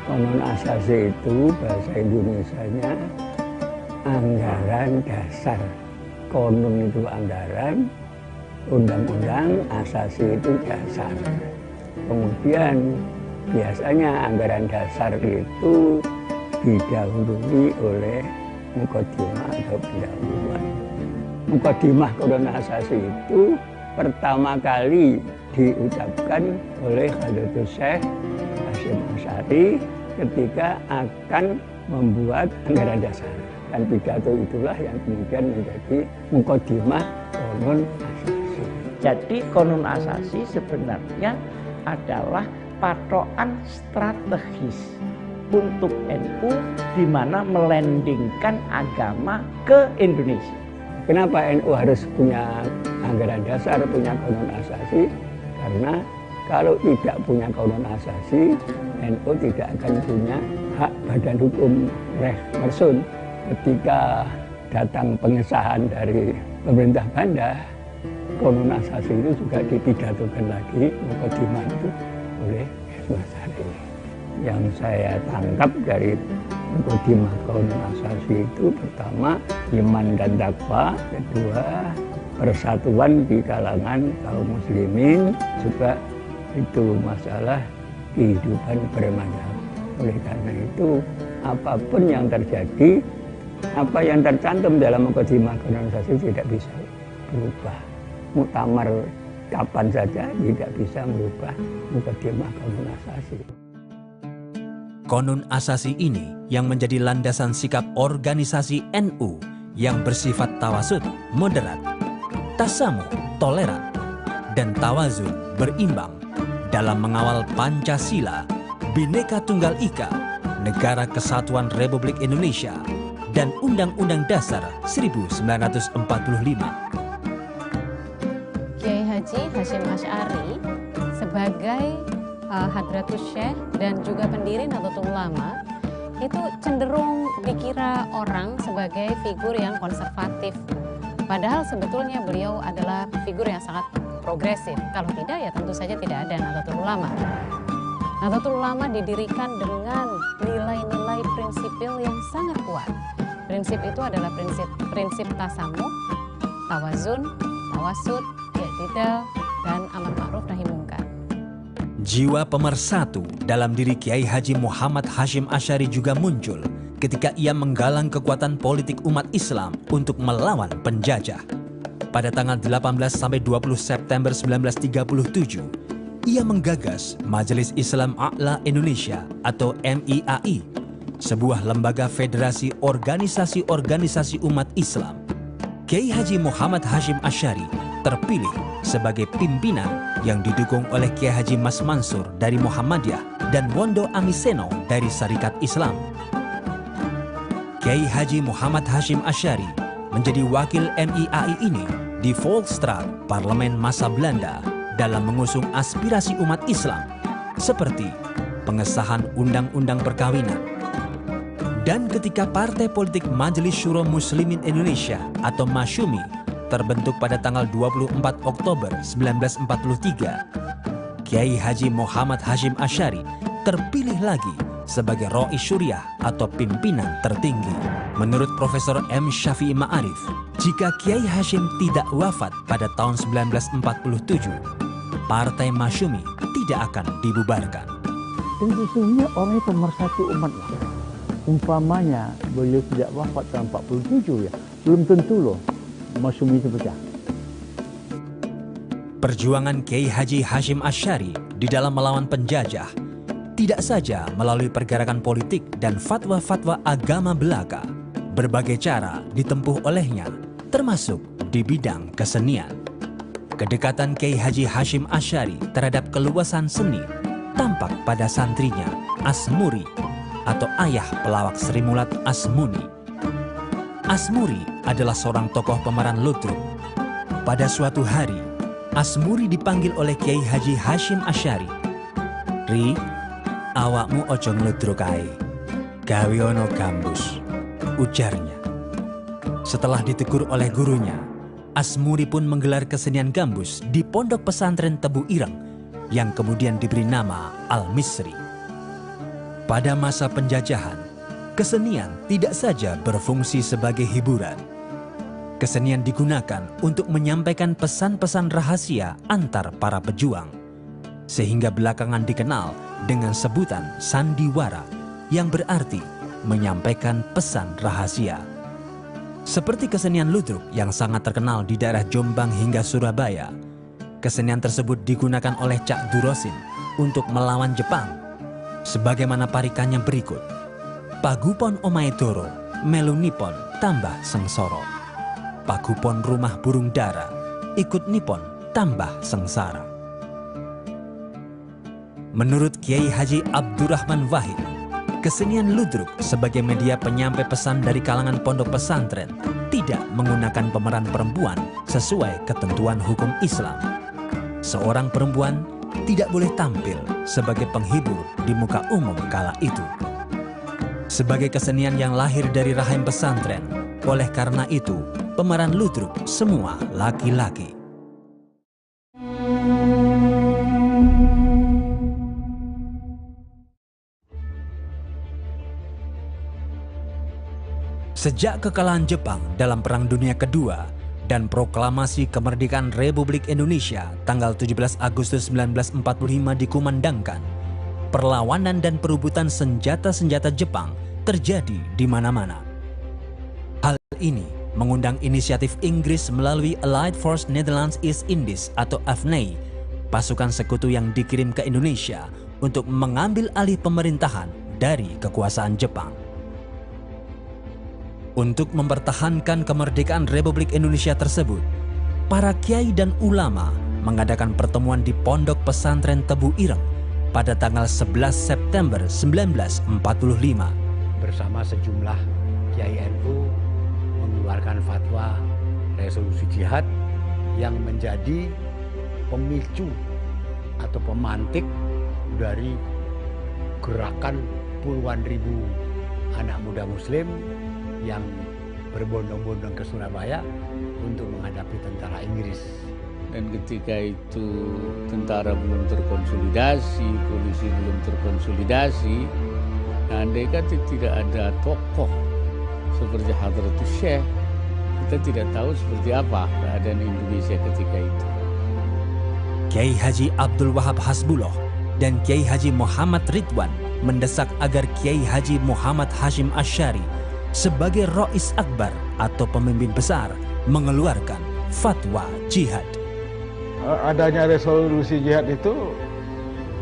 Konun asasi itu bahasa Indonesianya anggaran dasar. Konun itu anggaran, undang-undang, asasi itu dasar. Kemudian biasanya anggaran dasar itu didahului oleh mukadimah atau pendahuluan. Mukadimah konun asasi itu pertama kali diucapkan oleh Hadratus Syekh Hashim Asy'ari ketika akan membuat anggaran dasar. Dan pidato itulah yang kemudian menjadi mukadimah konun asasi. Jadi konun asasi sebenarnya adalah patokan strategis untuk NU di mana melandingkan agama ke Indonesia. Kenapa NU harus punya anggaran dasar, punya konun asasi? Karena kalau tidak punya konun asasi, NU tidak akan punya hak badan hukum reh mersun. Ketika datang pengesahan dari pemerintah Banda, konun asasi itu juga dipidatokan lagi mukadimah itu oleh Hashim Asy'ari. Yang saya tangkap dari mukadimah konun asasi itu pertama iman dan takwa, kedua persatuan di kalangan kaum muslimin, juga itu masalah kehidupan bermadzhab. Oleh karena itu apapun yang terjadi, apa yang tercantum dalam mukadimah konun asasi tidak bisa berubah. Muktamar kapan saja tidak bisa merubah mukadimah konun asasi. Konun asasi ini yang menjadi landasan sikap organisasi NU yang bersifat tawasud, moderat, tasamuh, toleran, dan tawazun berimbang dalam mengawal Pancasila, Bhinneka Tunggal Ika, Negara Kesatuan Republik Indonesia, dan Undang-Undang Dasar 1945. Kiai Haji Hashim Asy'ari sebagai Hadratus Syekh dan juga pendiri Nahdlatul Ulama itu cenderung dikira orang sebagai figur yang konservatif. Padahal sebetulnya beliau adalah figur yang sangat progresif. Kalau tidak ya tentu saja tidak ada Nahdlatul Ulama. Nahdlatul Ulama didirikan dengan nilai-nilai prinsipil yang sangat kuat. Prinsip itu adalah prinsip tasamuh, tawazun, tawasud, i'tidal, dan amar ma'ruf nahi munkar. Jiwa pemersatu dalam diri Kiai Haji Muhammad Hashim Asy'ari juga muncul ketika ia menggalang kekuatan politik umat Islam untuk melawan penjajah. Pada tanggal 18-20 September 1937, ia menggagas Majelis Islam A'la Indonesia atau MIAI, sebuah lembaga federasi organisasi-organisasi umat Islam. Kiai Haji Muhammad Hashim Asy'ari terpilih sebagai pimpinan yang didukung oleh Kiai Haji Mas Mansur dari Muhammadiyah dan Wondo Amiseno dari Syarikat Islam. Kiai Haji Muhammad Hashim Asy'ari menjadi wakil MIAI ini di Volksstraat, Parlemen masa Belanda, dalam mengusung aspirasi umat Islam seperti pengesahan Undang-Undang Perkawinan. Dan ketika Partai Politik Majelis Syuro Muslimin Indonesia atau MASYUMI terbentuk pada tanggal 24 Oktober 1943, Kiai Haji Muhammad Hashim Asy'ari terpilih lagi sebagai Rois Syuriah atau pimpinan tertinggi. Menurut Profesor M. Syafi'i Ma'arif, jika Kiai Hashim tidak wafat pada tahun 1947, Partai Masyumi tidak akan dibubarkan. Dan sesungguhnya orang pemersatu umat lah. Umpamanya beliau tidak wafat tahun 47 ya, belum tentu loh Masyumi itu pecah. Perjuangan Kiai Haji Hashim Asy'ari di dalam melawan penjajah tidak saja melalui pergerakan politik dan fatwa-fatwa agama belaka. Berbagai cara ditempuh olehnya, termasuk di bidang kesenian. Kedekatan Kiai Haji Hashim Asy'ari terhadap keluasan seni tampak pada santrinya Asmuri atau ayah pelawak Sri Mulat Asmuni. Asmuri adalah seorang tokoh pemeran ludruk. Pada suatu hari, Asmuri dipanggil oleh Kiai Haji Hashim Asy'ari. "Ri, awakmu ojo ngludruk ae, gawe ono gambus," ujarnya. Setelah ditegur oleh gurunya, Asmuri pun menggelar kesenian gambus di pondok pesantren Tebu Ireng yang kemudian diberi nama Al-Misri. Pada masa penjajahan, kesenian tidak saja berfungsi sebagai hiburan. Kesenian digunakan untuk menyampaikan pesan-pesan rahasia antar para pejuang, sehingga belakangan dikenal dengan sebutan sandiwara yang berarti menyampaikan pesan rahasia. Seperti kesenian ludruk yang sangat terkenal di daerah Jombang hingga Surabaya, kesenian tersebut digunakan oleh Cak Durosin untuk melawan Jepang. Sebagaimana parikannya berikut: "Pagupon omahe doro, melu nipon tambah sengsara. Pagupon rumah burung dara, ikut nipon tambah sengsara." Menurut Kiai Haji Abdurrahman Wahid, kesenian ludruk sebagai media penyampai pesan dari kalangan pondok pesantren tidak menggunakan pemeran perempuan sesuai ketentuan hukum Islam. Seorang perempuan tidak boleh tampil sebagai penghibur di muka umum kala itu. Sebagai kesenian yang lahir dari rahim pesantren, oleh karena itu pemeran ludruk semua laki-laki. Sejak kekalahan Jepang dalam Perang Dunia Kedua dan proklamasi kemerdekaan Republik Indonesia tanggal 17 Agustus 1945 dikumandangkan, perlawanan dan perebutan senjata-senjata Jepang terjadi di mana-mana. Hal ini mengundang inisiatif Inggris melalui Allied Force Netherlands East Indies atau AFNI, pasukan sekutu yang dikirim ke Indonesia untuk mengambil alih pemerintahan dari kekuasaan Jepang. Untuk mempertahankan kemerdekaan Republik Indonesia tersebut, para kiai dan ulama mengadakan pertemuan di Pondok Pesantren Tebu Ireng pada tanggal 11 September 1945. Bersama sejumlah kiai NU mengeluarkan fatwa resolusi jihad yang menjadi pemicu atau pemantik dari gerakan puluhan ribu anak muda muslim yang berbondong-bondong ke Surabaya untuk menghadapi tentara Inggris. Dan ketika itu tentara belum terkonsolidasi, polisi belum terkonsolidasi, nah, andai kata tidak ada tokoh seperti Hadratus Syekh, kita tidak tahu seperti apa keadaan Indonesia ketika itu. Kiai Haji Abdul Wahab Hasbullah dan Kiai Haji Muhammad Ridwan mendesak agar Kiai Haji Muhammad Hashim Asy'ari sebagai Rois Akbar atau pemimpin besar mengeluarkan fatwa jihad. Adanya resolusi jihad itu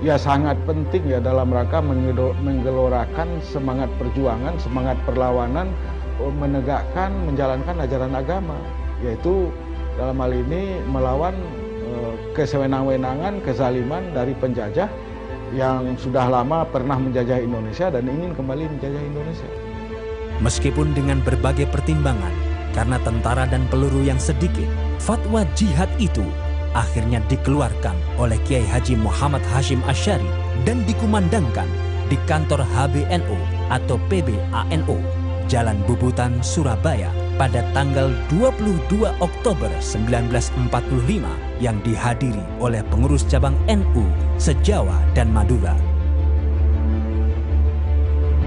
ya sangat penting ya dalam rangka menggelorakan semangat perjuangan, semangat perlawanan, menegakkan, menjalankan ajaran agama, yaitu dalam hal ini melawan kesewenang-wenangan, kezaliman dari penjajah yang sudah lama pernah menjajah Indonesia dan ingin kembali menjajah Indonesia. Meskipun dengan berbagai pertimbangan, karena tentara dan peluru yang sedikit, fatwa jihad itu akhirnya dikeluarkan oleh Kiai Haji Muhammad Hashim Asy'ari dan dikumandangkan di kantor HBNO atau PBANO, Jalan Bubutan, Surabaya pada tanggal 22 Oktober 1945 yang dihadiri oleh pengurus cabang NU se-Jawa dan Madura.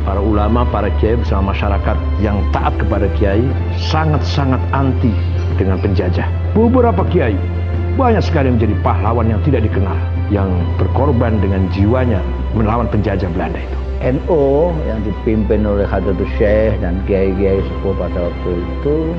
Para ulama, para kiai bersama masyarakat yang taat kepada kiai sangat-sangat anti dengan penjajah. Beberapa kiai banyak sekali menjadi pahlawan yang tidak dikenal, yang berkorban dengan jiwanya melawan penjajah Belanda itu. NU yang dipimpin oleh Hadratus Syekh dan kiai-kiai sepuh pada waktu itu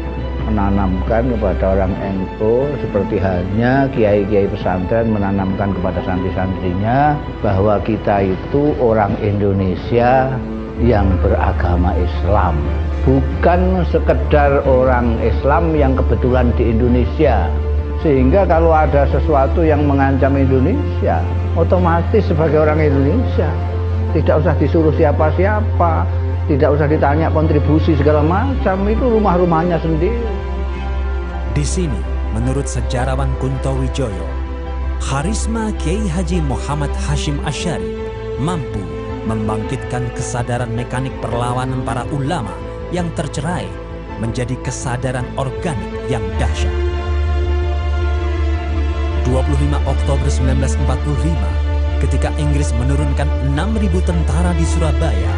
menanamkan kepada orang NU seperti halnya kiai-kiai pesantren menanamkan kepada santri-santrinya bahwa kita itu orang Indonesia yang beragama Islam, bukan sekedar orang Islam yang kebetulan di Indonesia. Sehingga kalau ada sesuatu yang mengancam Indonesia, otomatis sebagai orang Indonesia tidak usah disuruh siapa-siapa, tidak usah ditanya kontribusi segala macam, itu rumah-rumahnya sendiri. Di sini, menurut sejarawan Kunto Wijoyo, karisma Kiai Haji Muhammad Hashim Asy'ari mampu membangkitkan kesadaran mekanik perlawanan para ulama yang tercerai menjadi kesadaran organik yang dahsyat. 25 Oktober 1945, ketika Inggris menurunkan 6.000 tentara di Surabaya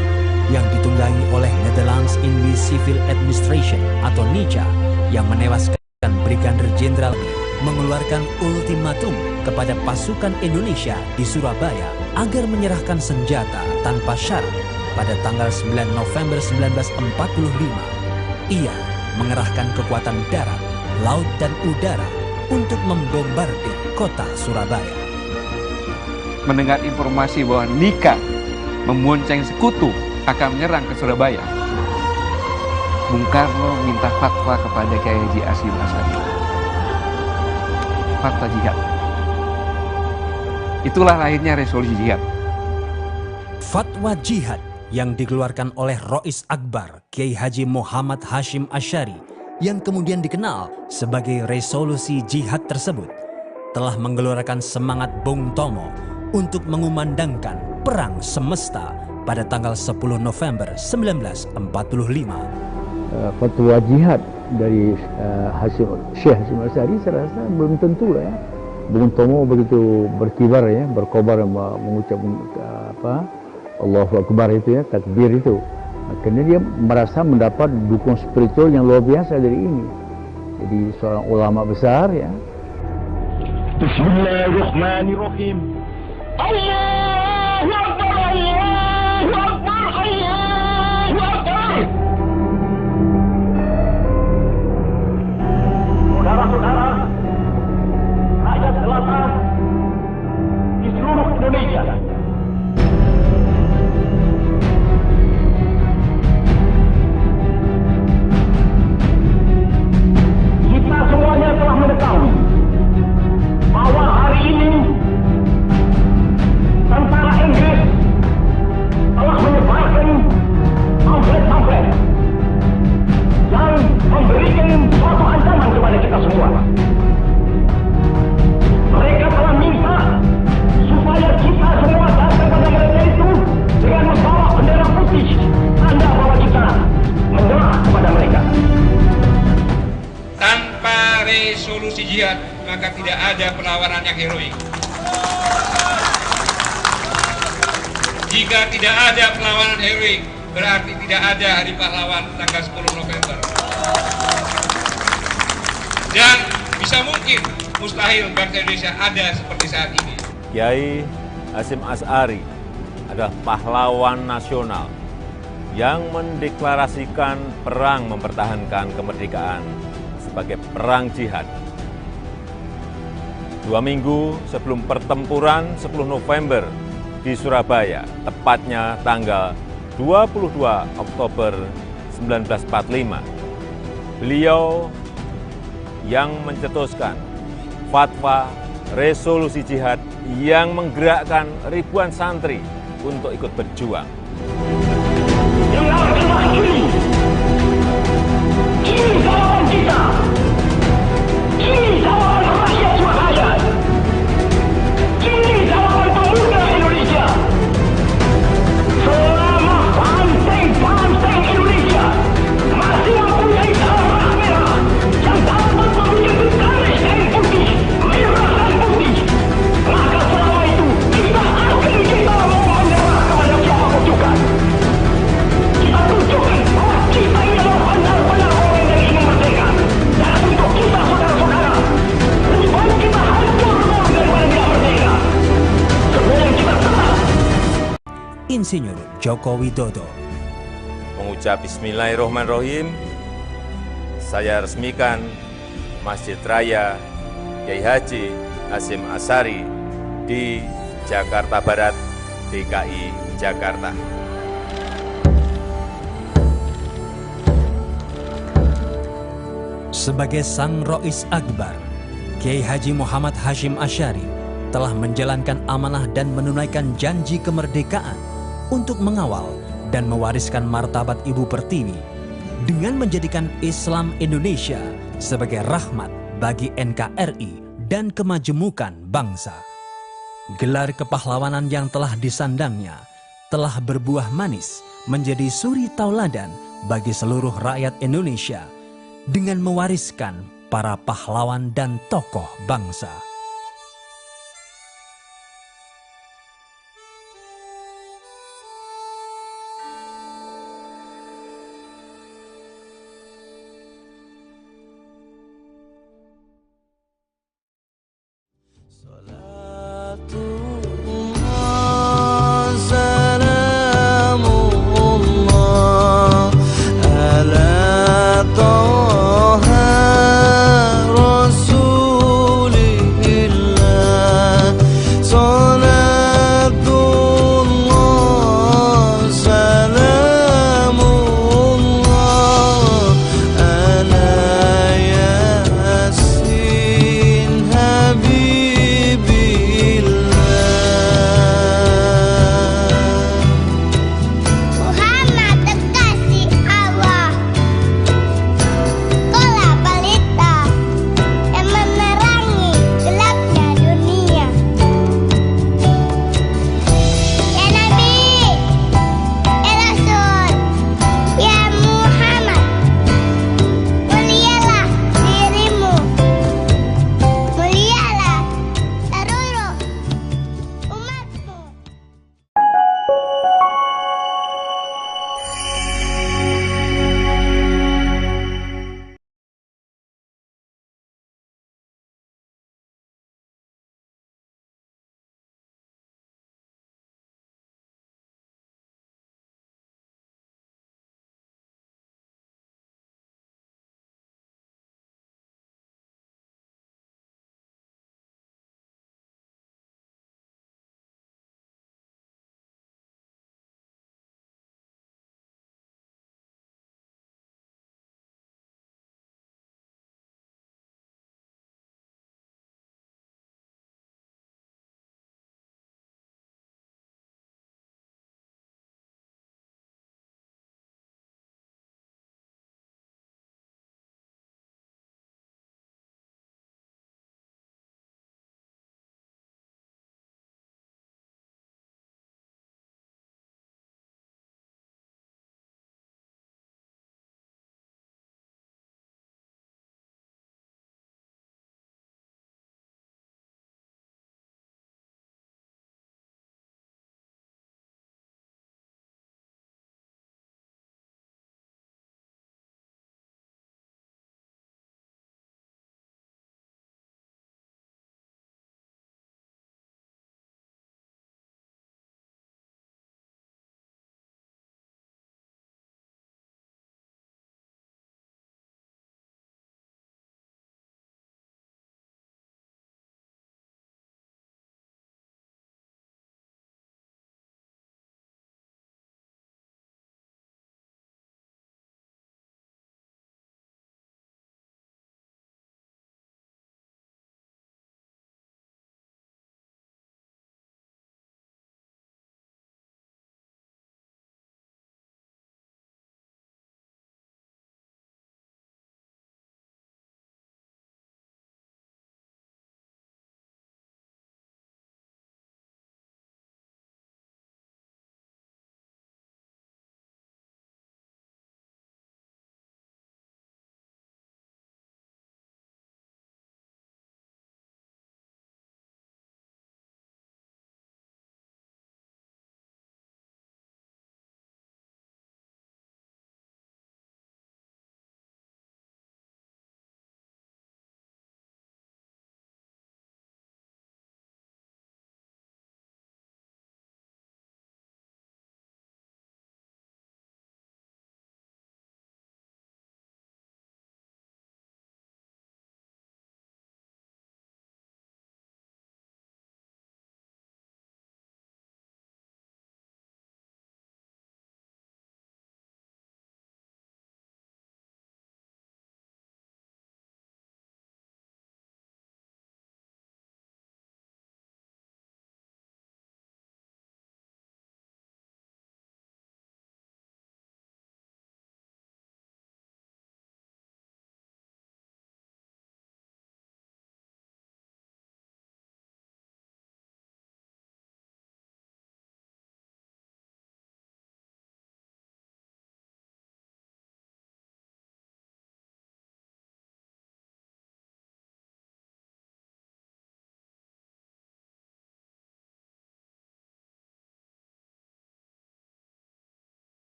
yang ditunggangi oleh Netherlands Indies Civil Administration atau NICA yang menewaskan Brigadir Jenderal mengeluarkan ultimatum kepada pasukan Indonesia di Surabaya agar menyerahkan senjata tanpa syarat pada tanggal 9 November 1945. Ia mengerahkan kekuatan darat, laut, dan udara untuk membombardir kota Surabaya. Mendengar informasi bahwa NICA membonceng sekutu akan menyerang ke Surabaya, Bung Karno minta fatwa kepada Kiai Haji Hashim Asy'ari. Fatwa jihad. Itulah lahirnya resolusi jihad. Fatwa jihad yang dikeluarkan oleh Rois Akbar Kiai Haji Muhammad Hashim Asy'ari yang kemudian dikenal sebagai resolusi jihad tersebut telah menggelorkan semangat Bung Tomo untuk mengumandangkan perang semesta pada tanggal 10 November 1945. Fatwa jihad dari Syekh Hashim Asy'ari saya rasa belum tentu lah ya. Bung Tomo begitu berkibar ya, berkobar mengucap Allahu Akbar itu ya, takbir itu. Akhirnya dia merasa mendapat dukungan spiritual yang luar biasa dari ini. Jadi seorang ulama besar ya. Bismillahirrahmanirrahim. Allahu Akbar, Allahu Akbar, Allahu Akbar. Saudara-saudara, rakyat selatan di seluruh Indonesia, kita semuanya telah mengetahui bahwa hari ini tentara Inggris telah menyebarkan pamflet-pamflet yang memberikan suatu ancaman kepada kita semua. Mereka telah minta supaya kita semua datang pada mereka itu dengan membawa bendera putih, tanda bahwa kita menyerah kepada mereka. Tanpa resolusi jihad, maka tidak ada perlawanan yang heroik. Jika tidak ada perlawanan heroik, berarti tidak ada hari pahlawan tanggal 10 November. Dan bisa mungkin mustahil bangsa Indonesia ada seperti saat ini. Kiai Hashim Asy'ari adalah pahlawan nasional yang mendeklarasikan perang mempertahankan kemerdekaan sebagai perang jihad. 2 minggu sebelum pertempuran 10 November di Surabaya, tepatnya tanggal 22 Oktober 1945, beliau yang mencetuskan fatwa resolusi jihad yang menggerakkan ribuan santri untuk ikut berjuang. Dengarkanlah ini jawaban kita, ini jawaban rakyat Surabaya, ini jawaban pemuda Indonesia. Selama banteng-banteng Indonesia masih mempunyai darah Insinyur Joko Widodo. Mengucap Bismillahirrahmanirrahim, saya resmikan Masjid Raya Kiai Haji Hasyim Asy'ari di Jakarta Barat, DKI Jakarta. Sebagai Sang Rois Akbar, Kiai Haji Muhammad Hasyim Asy'ari telah menjalankan amanah dan menunaikan janji kemerdekaan untuk mengawal dan mewariskan martabat Ibu Pertiwi dengan menjadikan Islam Indonesia sebagai rahmat bagi NKRI dan kemajemukan bangsa. Gelar kepahlawanan yang telah disandangnya telah berbuah manis menjadi suri tauladan bagi seluruh rakyat Indonesia dengan mewariskan para pahlawan dan tokoh bangsa.